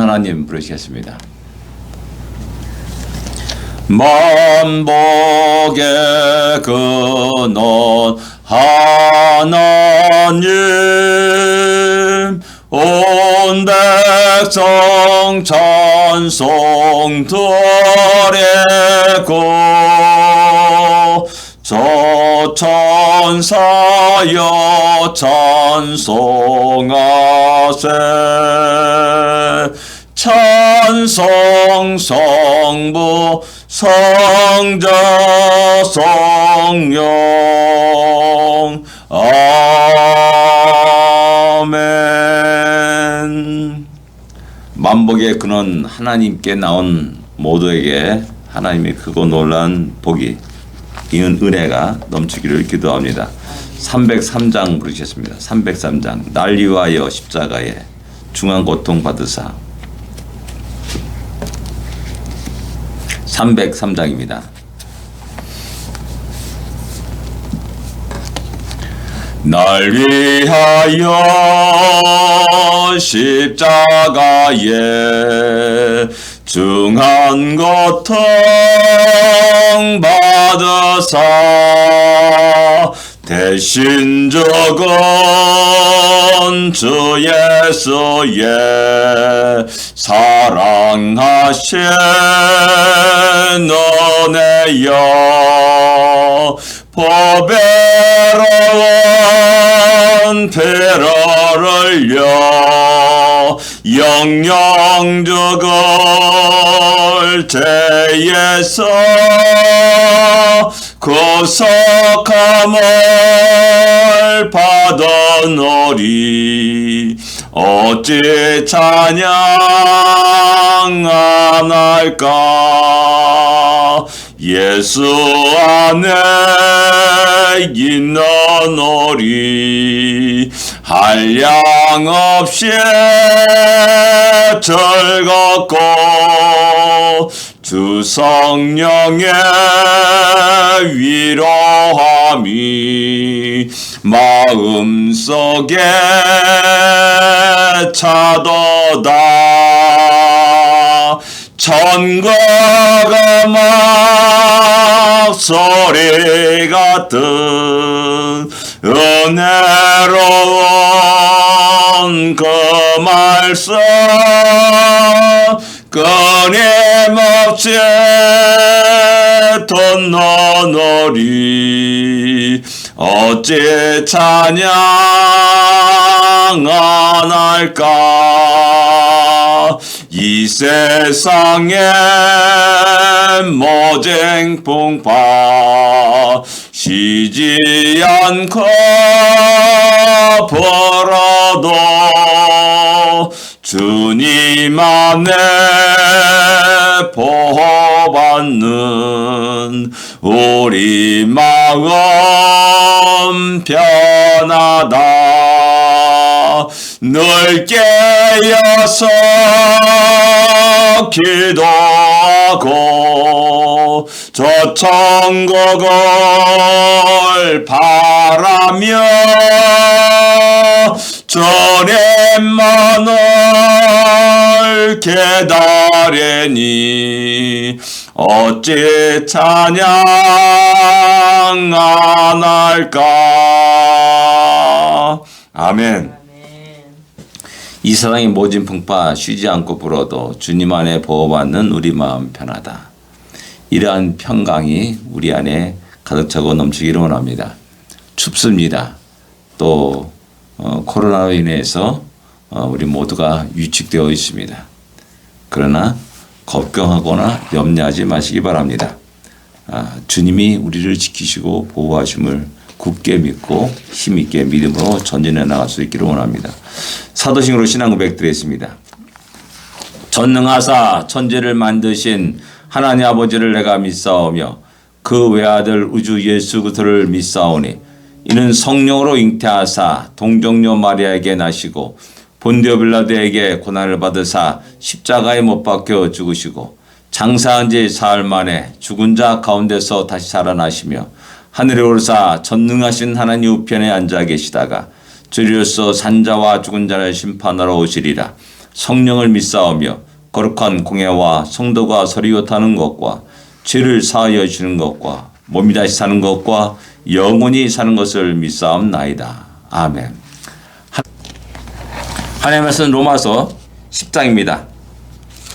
하나님 부르시겠습니다. 만복의 근원 하나님, 온 백성 찬송 드리고 저 천사여 찬송하세. 찬송 성부 성자 성령 아멘. 만복의 근원 하나님께 나온 모두에게 하나님의 크고 놀라운 복이 은혜가 넘치기를 기도합니다. 303장 부르셨습니다. 303장 날 위하여 십자가에 중한 고통 받으사. 303장입니다. 날 위하여 십자가에 중한 고통 받으사 대신 죽은 주 예수의 사랑하신 은혜여 보배로운 피를 흘려 영영 죽을 죄에서 구속함을 받으노리 어찌 찬양 안 할까. 예수 안에 있는 우리 한량없이 즐겁고 주 성령의 위로함이 마음속에 차도다. 천국의 목소리 같은 은혜로운 그 말씀 끊임없이 듣노니 어찌 찬양 안 할까. 이 세상에 모쟁풍파 쉬지 않고 불어도 주님 안에 보호받는 우리 마음 편하다. 늘 깨어서 기도하고 저 천국을 바라며 주님만을 기다리니 어찌 찬양 안 할까. 아멘. 이 세상의 모진 풍파 쉬지 않고 불어도 주님 안에 보호받는 우리 마음 편하다. 이러한 평강이 우리 안에 가득 차고 넘치기를 원합니다. 춥습니다. 또 코로나로 인해서 우리 모두가 위축되어 있습니다. 그러나 걱정하거나 염려하지 마시기 바랍니다. 주님이 우리를 지키시고 보호하심을 굳게 믿고 힘있게 믿음으로 전진해 나갈 수 있기를 원합니다. 사도신으로 신앙 고백 드리겠습니다. 전능하사 천지를 만드신 하나님 아버지를 내가 믿사오며 그 외아들 우주 예수 그리스도를 믿사오니 이는 성령으로 잉태하사 동정녀 마리아에게 나시고 본디오 빌라도에게 고난을 받으사 십자가에 못 박혀 죽으시고 장사한 지 사흘 만에 죽은 자 가운데서 다시 살아나시며 하늘에 오르사 전능하신 하나님 우편에 앉아 계시다가 주리로서 산자와 죽은 자를 심판하러 오시리라. 성령을 믿사오며 거룩한 공예와 성도가 서로 타는 것과 죄를 사하여 주는 것과 몸이 다시 사는 것과 영원히 사는 것을 믿사옵나이다. 아멘. 하나님의 말씀 로마서 10장입니다.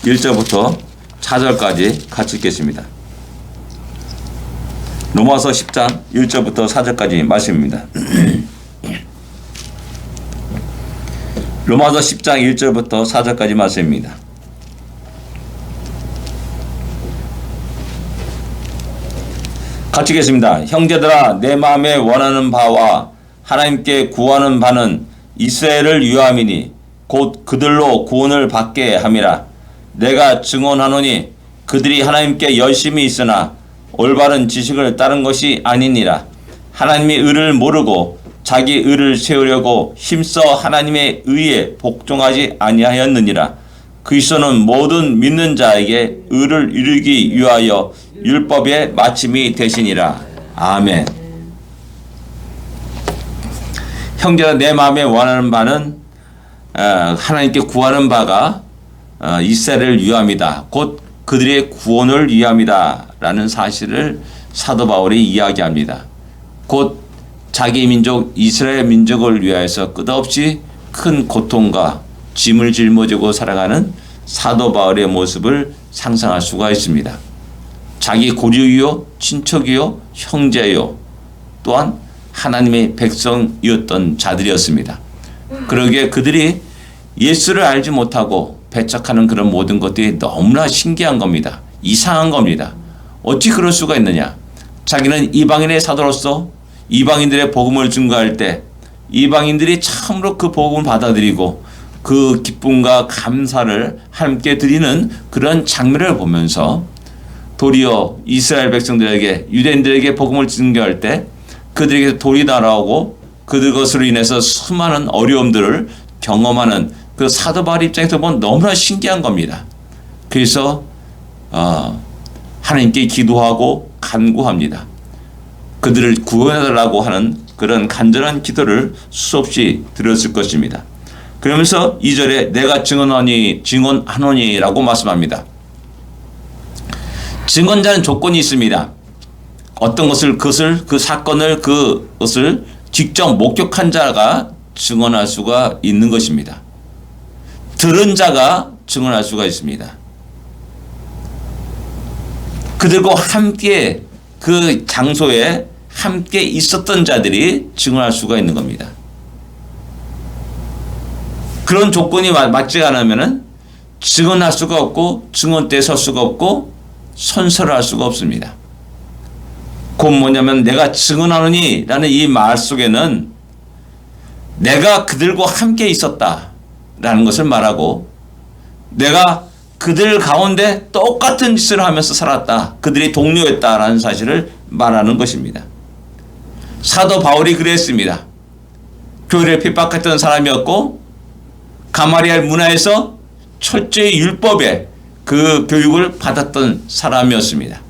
1절부터 4절까지 같이 읽겠습니다. 로마서 10장 1절부터 4절까지 말씀입니다. 로마서 10장 1절부터 4절까지 말씀입니다. 같이 읽겠습니다. 형제들아, 내 마음에 원하는 바와 하나님께 구하는 바는 이스라엘을 위함이니 곧 그들로 구원을 받게 함이라. 내가 증언하노니 그들이 하나님께 열심히 있으나 올바른 지식을 따른 것이 아니니라. 하나님의 의를 모르고 자기 의를 세우려고 힘써 하나님의 의에 복종하지 아니하였느니라. 그리스도는 모든 믿는 자에게 의를 이루기 위하여 율법의 마침이 되시니라. 아멘. 형제가 내 마음에 원하는 바는 하나님께 구하는 바가 이스라엘을 위함이다. 곧 그들의 구원을 위함이다. 라는 사실을 사도 바울이 이야기합니다. 곧 자기 민족 이스라엘 민족을 위하여서 끝없이 큰 고통과 짐을 짊어지고 살아가는 사도 바울의 모습을 상상할 수가 있습니다. 자기 고륙이요 친척이요 형제요 또한 하나님의 백성이었던 자들이었습니다. 그러기에 그들이 예수를 알지 못하고 배척하는 그런 모든 것들이 너무나 신기한 겁니다. 이상한 겁니다. 어찌 그럴 수가 있느냐. 자기는 이방인의 사도로서 이방인들의 복음을 증거할 때 이방인들이 참으로 그 복음을 받아들이고 그 기쁨과 감사를 함께 드리는 그런 장면을 보면서 도리어 이스라엘 백성들에게 유대인들에게 복음을 증거할 때 그들에게 돌이 날아오고 그들 것으로 인해서 수많은 어려움들을 경험하는 그 사도 바울 입장에서 보면 너무나 신기한 겁니다. 그래서 하나님께 기도하고 간구합니다. 그들을 구원해달라고 하는 그런 간절한 기도를 수없이 드렸을 것입니다. 그러면서 2절에 내가 증언하노니라고 말씀합니다. 증언자는 조건이 있습니다. 어떤 것을 그 사건을 그것을 직접 목격한 자가 증언할 수가 있는 것입니다. 들은 자가 증언할 수가 있습니다. 그들과 함께 그 장소에 함께 있었던 자들이 증언할 수가 있는 겁니다. 그런 조건이 맞지 않으면 증언할 수가 없고 증언대에 설 수가 없고 선서를 할 수가 없습니다. 곧 뭐냐면 내가 증언하노니 라는 이 말 속에는 내가 그들과 함께 있었다 라는 것을 말하고 내가 그들 가운데 똑같은 짓을 하면서 살았다. 그들이 동료였다라는 사실을 말하는 것입니다. 사도 바울이 그랬습니다. 교회를 핍박했던 사람이었고 가마리엘 문화에서 철저히 율법에 그 교육을 받았던 사람이었습니다.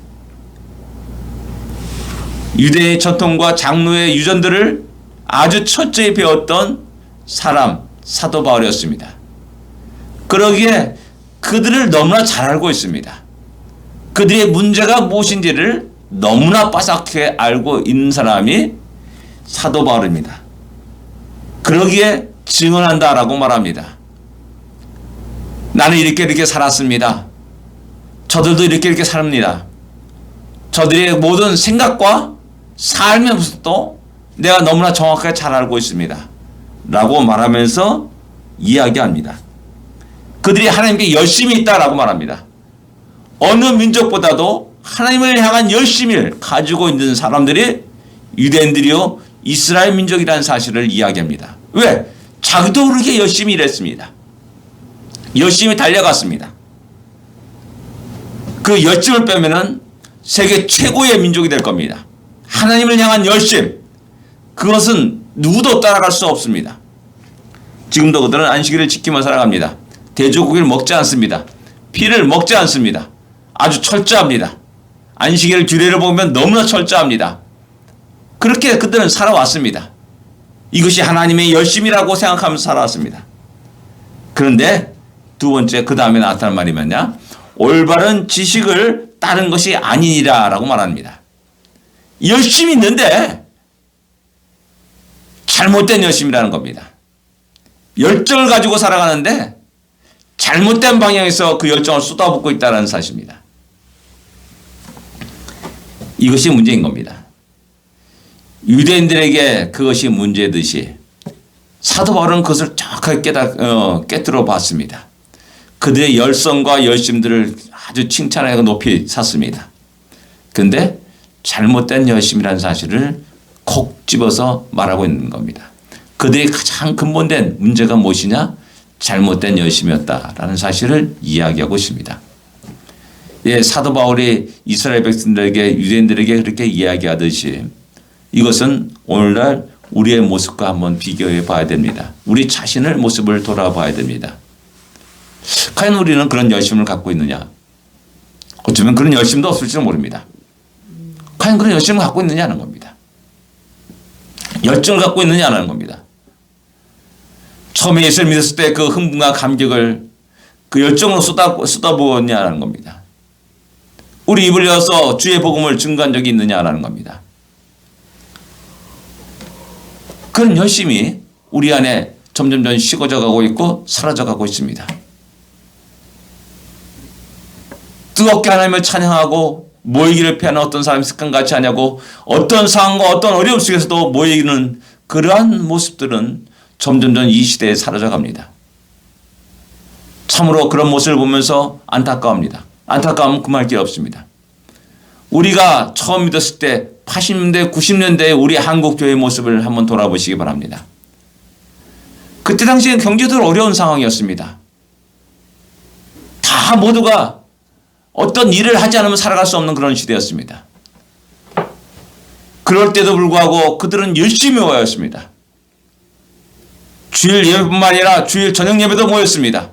유대의 전통과 장로의 유전들을 아주 철저히 배웠던 사람, 사도 바울이었습니다. 그러기에 그들을 너무나 잘 알고 있습니다. 그들의 문제가 무엇인지를 너무나 빠삭하게 알고 있는 사람이 사도 바울입니다. 그러기에 증언한다라고 말합니다. 나는 이렇게 살았습니다. 저들도 이렇게 삽니다. 저들의 모든 생각과 삶의 모습도 내가 너무나 정확하게 잘 알고 있습니다. 라고 말하면서 이야기합니다. 그들이 하나님께 열심히 있다라고 말합니다. 어느 민족보다도 하나님을 향한 열심을 가지고 있는 사람들이 유대인들이요 이스라엘 민족이라는 사실을 이야기합니다. 왜? 자기도 그렇게 열심히 일했습니다. 열심히 달려갔습니다. 그 열심을 빼면은 세계 최고의 민족이 될 겁니다. 하나님을 향한 열심, 그것은 누구도 따라갈 수 없습니다. 지금도 그들은 안식일을 지키며 살아갑니다. 돼지고기를 먹지 않습니다. 피를 먹지 않습니다. 아주 철저합니다. 안식일 규례를 보면 너무나 철저합니다. 그렇게 그들은 살아왔습니다. 이것이 하나님의 열심이라고 생각하면서 살아왔습니다. 그런데 두 번째 그 다음에 나타난 말이 뭐냐? 올바른 지식을 따른 것이 아니니라라고 말합니다. 열심히 있는데 잘못된 열심이라는 겁니다. 열정을 가지고 살아가는데 잘못된 방향에서 그 열정을 쏟아붓고 있다는 사실입니다. 이것이 문제인 겁니다. 유대인들에게 그것이 문제듯이 사도 바울은 그것을 정확하게 깨뜨려 봤습니다. 그들의 열성과 열심들을 아주 칭찬하고 높이 샀습니다. 그런데 잘못된 열심이라는 사실을 콕 집어서 말하고 있는 겁니다. 그들의 가장 근본된 문제가 무엇이냐? 잘못된 열심이었다라는 사실을 이야기하고 있습니다. 예, 사도 바울이 이스라엘 백성들에게 유대인들에게 그렇게 이야기하듯이 이것은 오늘날 우리의 모습과 한번 비교해 봐야 됩니다. 우리 자신의 모습을 돌아봐야 됩니다. 과연 우리는 그런 열심을 갖고 있느냐? 어쩌면 그런 열심도 없을지도 모릅니다. 과연 그런 열심을 갖고 있느냐는 겁니다. 열정을 갖고 있느냐는 겁니다. 처음에 예수를 믿었을 때 그 흥분과 감격을 그 열정으로 쏟아부었냐는 겁니다. 우리 입을 열어서 주의 복음을 증거한 적이 있느냐라는 겁니다. 그런 열심이 우리 안에 점점점 식어져 가고 있고 사라져 가고 있습니다. 뜨겁게 하나님을 찬양하고 모이기를 피하는 어떤 사람이 습관같이 하냐고 어떤 상황과 어떤 어려움 속에서도 모이는 그러한 모습들은 점점점 이 시대에 사라져 갑니다. 참으로 그런 모습을 보면서 안타까워합니다. 안타까움은 금할 게 없습니다. 우리가 처음 믿었을 때 80년대, 90년대의 우리 한국교회의 모습을 한번 돌아보시기 바랍니다. 그때 당시에 경제도 어려운 상황이었습니다. 다 모두가 어떤 일을 하지 않으면 살아갈 수 없는 그런 시대였습니다. 그럴 때도 불구하고 그들은 열심히 모였습니다. 주일 예배뿐만 아니라 주일 저녁 예배도 모였습니다.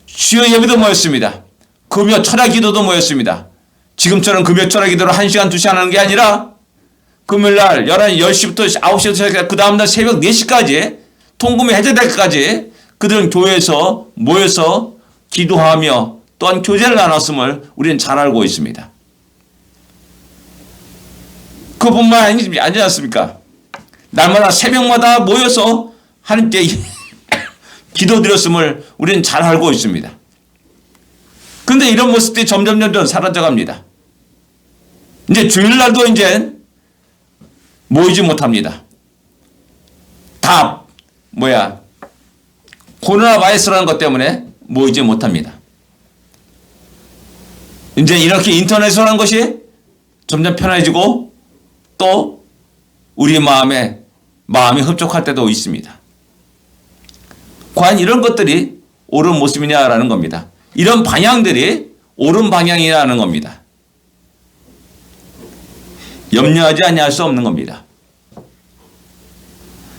주여 예배도 모였습니다. 금요 철야 기도도 모였습니다. 지금처럼 금요 철야 기도를 1시간 2시간 하는 게 아니라 금요일날 10시부터 9시부터 시작해서 그 다음날 새벽 4시까지 통금이 해제될 때까지 그들은 교회에서 모여서 기도하며 또한 교제를 나눴음을 우리는 잘 알고 있습니다. 그뿐만 아니지 않습니까? 날마다 새벽마다 모여서 하나님께 기도드렸음을 우리는 잘 알고 있습니다. 그런데 이런 모습들이 점점 사라져갑니다. 이제 주일날도 이제 모이지 못합니다. 다 코로나 바이러스라는 것 때문에 모이지 못합니다. 이제 이렇게 인터넷으로 하는 것이 점점 편해지고 또 우리 마음이 흡족할 때도 있습니다. 과연 이런 것들이 옳은 모습이냐라는 겁니다. 이런 방향들이 옳은 방향이라는 겁니다. 염려하지 아니할 수 없는 겁니다.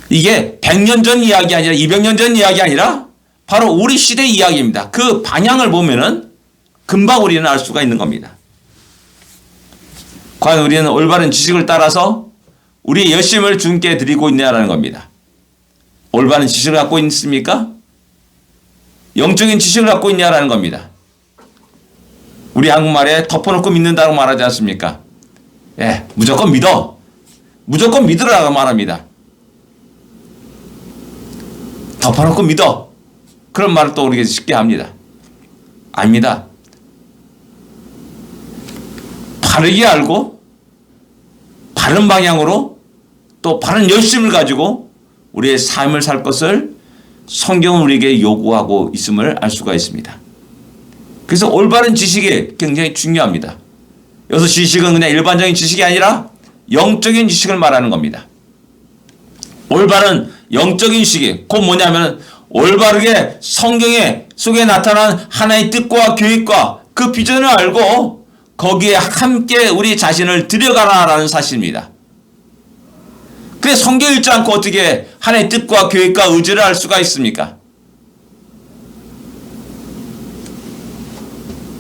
이게 100년 전 이야기 아니라 200년 전 이야기 아니라 바로 우리 시대의 이야기입니다. 그 방향을 보면은 금방 우리는 알 수가 있는 겁니다. 과연 우리는 올바른 지식을 따라서 우리의 열심을 주님께 드리고 있냐라는 겁니다. 올바른 지식을 갖고 있습니까? 영적인 지식을 갖고 있냐라는 겁니다. 우리 한국말에 덮어놓고 믿는다고 말하지 않습니까? 예, 무조건 믿어. 무조건 믿으라고 말합니다. 덮어놓고 믿어. 그런 말을 또 우리에게 쉽게 합니다. 아닙니다. 바르게 알고 바른 방향으로 또 바른 열심을 가지고 우리의 삶을 살 것을 성경은 우리에게 요구하고 있음을 알 수가 있습니다. 그래서 올바른 지식이 굉장히 중요합니다. 여기서 지식은 그냥 일반적인 지식이 아니라 영적인 지식을 말하는 겁니다. 올바른 영적인 지식이 곧 뭐냐면 올바르게 성경에 속에 나타난 하나의 뜻과 계획과 그 비전을 알고 거기에 함께 우리 자신을 들여가라라는 사실입니다. 그래 성경 읽지 않고 어떻게 하나의 뜻과 계획과 의지를 알 수가 있습니까?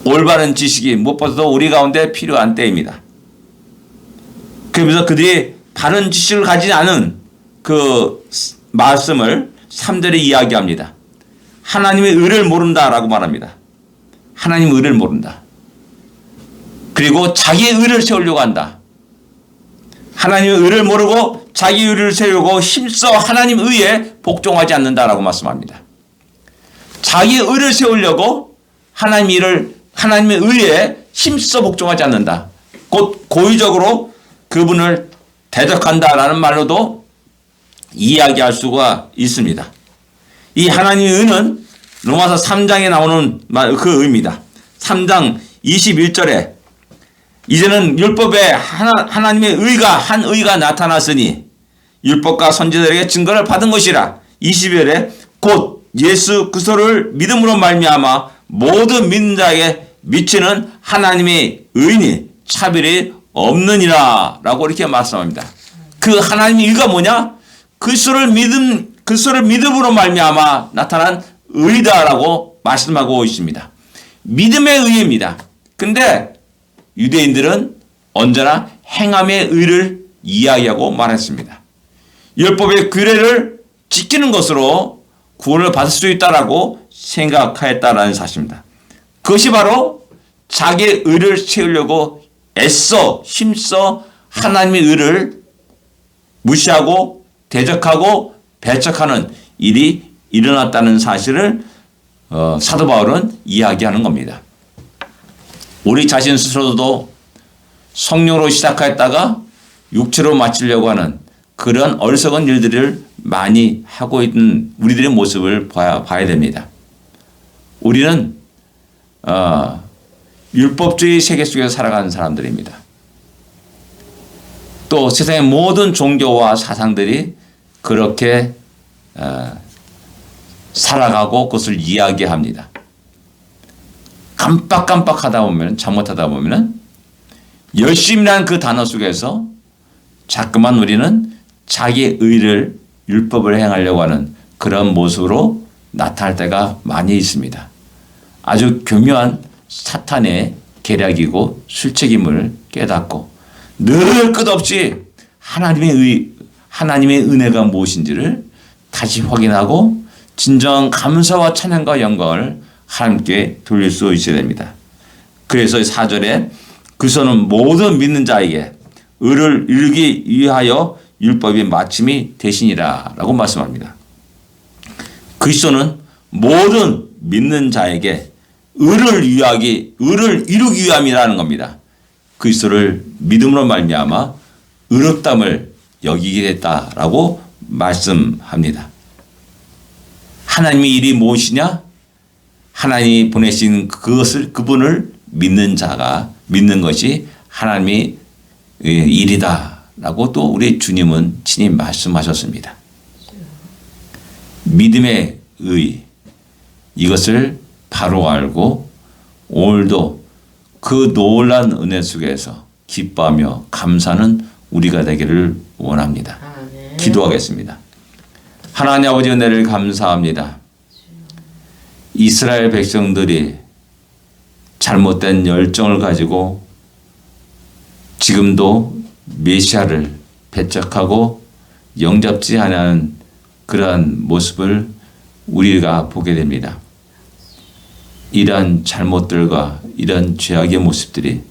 올바른 지식이 무엇보다도 우리 가운데 필요한 때입니다. 그러면서 그들이 바른 지식을 가지지 않은 그 말씀을 3절에 이야기합니다. 하나님의 의를 모른다라고 말합니다. 하나님의 의를 모른다. 그리고 자기의 의를 세우려고 한다. 하나님의 의를 모르고 자기 의를 세우고 힘써 하나님 의에 복종하지 않는다라고 말씀합니다. 자기의 의를 세우려고 하나님의 의에 힘써 복종하지 않는다. 곧 고의적으로 그분을 대적한다라는 말로도 이야기할 수가 있습니다. 이 하나님의 의는 로마서 3장에 나오는 그 의입니다. 3장 21절에 이제는 율법에 하나님의 의가 한 의가 나타났으니 율법과 선지자들에게 증거를 받은 것이라. 20절에 곧 예수 그리스도를 믿음으로 말미암아 모든 믿는 자에게 미치는 하나님의 의니 차별이 없느니라 라고 이렇게 말씀합니다. 그 하나님의 의가 뭐냐? 그리스도를 믿음으로 말미암아 나타난 의다라고 말씀하고 있습니다. 믿음의 의입니다. 근데 유대인들은 언제나 행함의 의를 이야기하고 말했습니다. 율법의 규례를 지키는 것으로 구원을 받을 수 있다라고 생각하였다라는 사실입니다. 그것이 바로 자기의 의를 세우려고 애써 힘써 하나님의 의를 무시하고 대적하고 배척하는 일이 일어났다는 사실을 사도 바울은 이야기하는 겁니다. 우리 자신 스스로도 성령으로 시작했다가 육체로 마치려고 하는 그런 어리석은 일들을 많이 하고 있는 우리들의 모습을 봐야 됩니다. 우리는 율법주의 세계 속에서 살아가는 사람들입니다. 또 세상의 모든 종교와 사상들이 그렇게 살아가고 그것을 이야기합니다. 깜빡깜빡하다 보면 잘못하다 보면 열심이라는 그 단어 속에서 자꾸만 우리는 자기의 의를 율법을 행하려고 하는 그런 모습으로 나타날 때가 많이 있습니다. 아주 교묘한 사탄의 계략이고 술책임을 깨닫고 늘 끝없이 하나님의 은혜가 무엇인지를 다시 확인하고 진정한 감사와 찬양과 영광을 하나님께 돌릴 수 있어야 됩니다. 그래서 4절에 그리스도는 모든 믿는 자에게 의를 이루기 위하여 율법의 마침이 되시니라 라고 말씀합니다. 그리스도는 모든 믿는 자에게 의를 이루기 위함이라는 겁니다. 그리스도를 믿음으로 말미암아 의롭담을 여기게 됐다라고 말씀합니다. 하나님의 일이 무엇이냐? 하나님이 보내신 그분을 믿는 자가 믿는 것이 하나님의 일이다라고 또 우리 주님은 친히 말씀하셨습니다. 믿음의 의 이것을 바로 알고 오늘도 그 놀란 은혜 속에서 기뻐하며 감사하는 우리가 되기를 원합니다. 기도하겠습니다. 하나님 아버지 은혜를 감사합니다. 이스라엘 백성들이 잘못된 열정을 가지고 지금도 메시아를 배척하고 영접지 않은 그러한 모습을 우리가 보게 됩니다. 이러한 잘못들과 이러한 죄악의 모습들이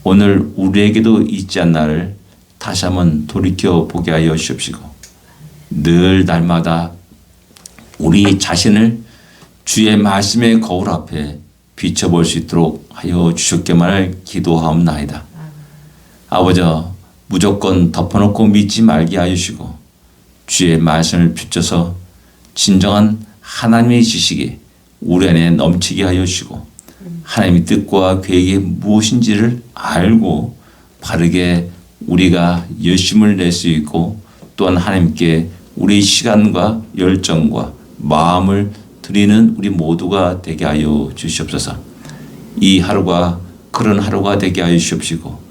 오늘 우리에게도 있지 않나를 다시 한번 돌이켜 보게 하여 주십시고 늘 날마다 우리 자신을 주의 말씀의 거울 앞에 비춰볼 수 있도록 하여 주셨기만을 기도하옵나이다. 아버지 무조건 덮어놓고 믿지 말게 하여 주시고 주의 말씀을 비춰서 진정한 하나님의 지식이 우리 안에 넘치게 하여 주시고 하나님의 뜻과 계획이 무엇인지를 알고 바르게 우리가 열심을 낼 수 있고 또한 하나님께 우리 시간과 열정과 마음을 드리는 우리 모두가 되게 하여 주시옵소서. 이 하루가 그런 하루가 되게 하여 주시옵시고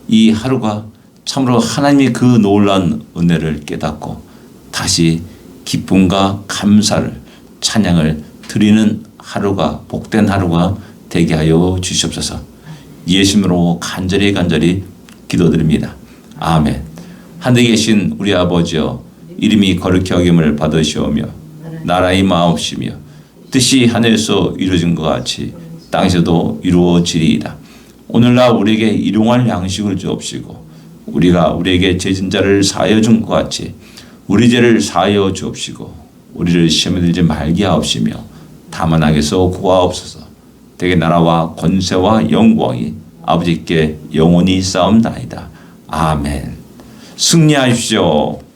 이 하루가 참으로 하나님의 그 놀라운 은혜를 깨닫고 다시 기쁨과 감사를 찬양을 드리는 하루가 복된 하루가 되게 하여 주시옵소서. 예수님으로 간절히 기도드립니다. 아멘. 하늘에 계신 우리 아버지여 이름이 거룩히 여김을 받으시오며 나라의 마옵시며 뜻이 하늘에서 이루어진 것 같이 땅에서도 이루어지리이다. 오늘날 우리에게 일용할 양식을 주옵시고 우리가 우리에게 죄진 자를 사하여 준 것 같이 우리 죄를 사하여 주옵시고 우리를 시험에 들지 말게 하옵시며 다만 악에서 구하옵소서. 대개 나라와 권세와 영광이 아버지께 영원히 싸움나이다. 아멘. 승리하십시오.